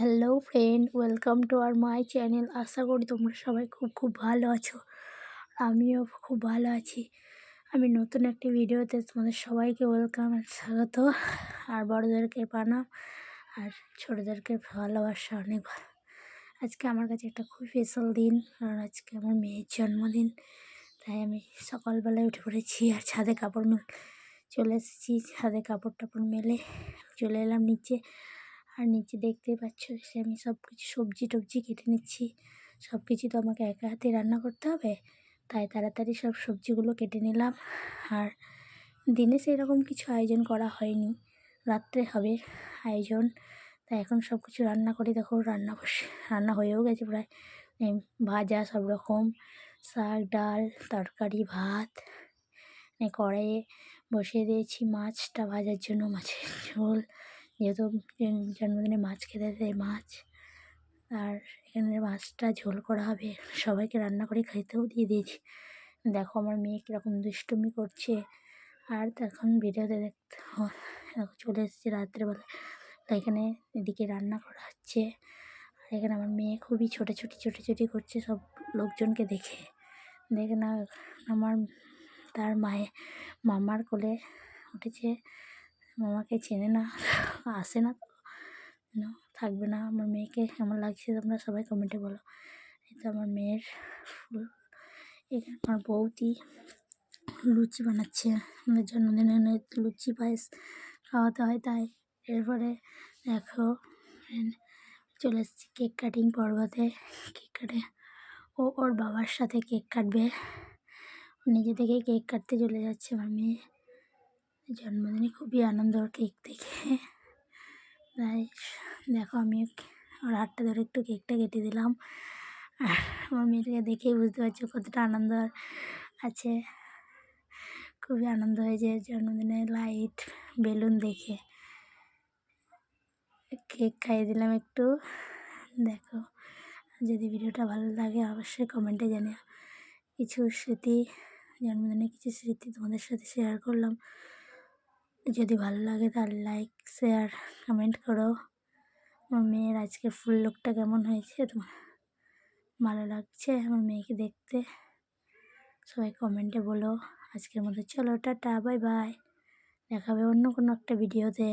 Hello friend, welcome to our my channel. আশা করি তোমরা সবাই খুব ভালো আছো। আমিও খুব ভালো আছি। আমি নতুন একটি ভিডিওতে তোমাদের সবাইকে ওয়েলকাম আর স্বাগত। আর বড়োদেরকে প্রণাম আর ছোটোদেরকে ভালোবাসা অনেক ভালো। আজকে আমার কাছে একটা খুব স্পেশাল দিন, কারণ আজকে আমার মেয়ের জন্মদিন। তাই আমি সকালবেলায় উঠে পড়েছি আর ছাদে কাপড় চলে এসেছি। ছাদে কাপড় টাপড় মেলে চলে এলাম নিচে। আর নিচে দেখতেই পাচ্ছ সে আমি সব কিছু সবজি টবজি কেটে নিচ্ছি। সব কিছু তো আমাকে একা হাতে রান্না করতে হবে, তাই তাড়াতাড়ি সব সবজিগুলো কেটে নিলাম। আর দিনে সেই রকম কিছু আয়োজন করা হয়নি, রাত্রে হবে আয়োজন। তাই এখন সব কিছু রান্না করি। দেখো রান্না হয়েও গেছে প্রায়। ভাজা সব রকম, শাক ডাল তরকারি ভাত। কড়াইয়ে বসিয়ে দিয়েছি মাছটা ভাজার জন্য, মাছের ঝোল, যেহেতু জন্মদিনে মাছ খেতে দেয় মাছ। আর এখানে মাছটা ঝোল করা হবে, সবাইকে রান্না করে খেতেও দিয়ে দিয়েছি। দেখো আমার মেয়ে কীরকম দুষ্টুমি করছে। আর তখন ভিডিওতে দেখতে চলে এসেছে রাত্রেবেলা। এখানে এদিকে রান্না করা হচ্ছে। আর এখানে আমার মেয়ে খুবই ছোটাছুটি করছে সব লোকজনকে দেখে না। তার মামার কোলে উঠেছে, মামাকে চেনে না, আসে না তো থাকবে না। আমার মেয়েকে কেমন লাগছে তোমরা সবাই কমেন্টে বলো। এই তো আমার মেয়ের ফুল। এখানে আমার বৌদি লুচি বানাচ্ছে। আমাদের জন্মদিনে লুচি পায়েস খাওয়াতে হয়, তাই এরপরে দেখো চলে এসেছি কেক কাটিং পর্বতে। কেক কাটে ওর বাবার সাথে কেক কাটবে। নিজে থেকেই কেক কাটতে চলে যাচ্ছে আমার মেয়ে। জন্মদিনে খুবই আনন্দ ওর কেক দেখে। তাই দেখো আমি ওর হাতটা ধরে একটু কেকটা কেটে দিলাম। আর আমার মেয়েটাকে দেখেই বুঝতে পারছো কতটা আনন্দ আছে। খুবই আনন্দ হয়েছে জন্মদিনে লাইট বেলুন দেখে। কেক খাইয়ে দিলাম একটু। দেখো যদি ভিডিওটা ভালো লাগে অবশ্যই কমেন্টে জানিও। কিছু স্মৃতি, জন্মদিনে কিছু স্মৃতি তোমাদের সাথে শেয়ার করলাম। যদি ভালো লাগে তাহলে লাইক শেয়ার কমেন্ট করো। আমার মেয়ের আজকে ফুল লুকটা কেমন হয়েছে, তোমার ভালো লাগছে আমার মেয়েকে দেখতে? সবাই কমেন্টে বলো। আজকের মতো চলো টাটা, বাই বাই। দেখাবে অন্য কোনো একটা ভিডিওতে।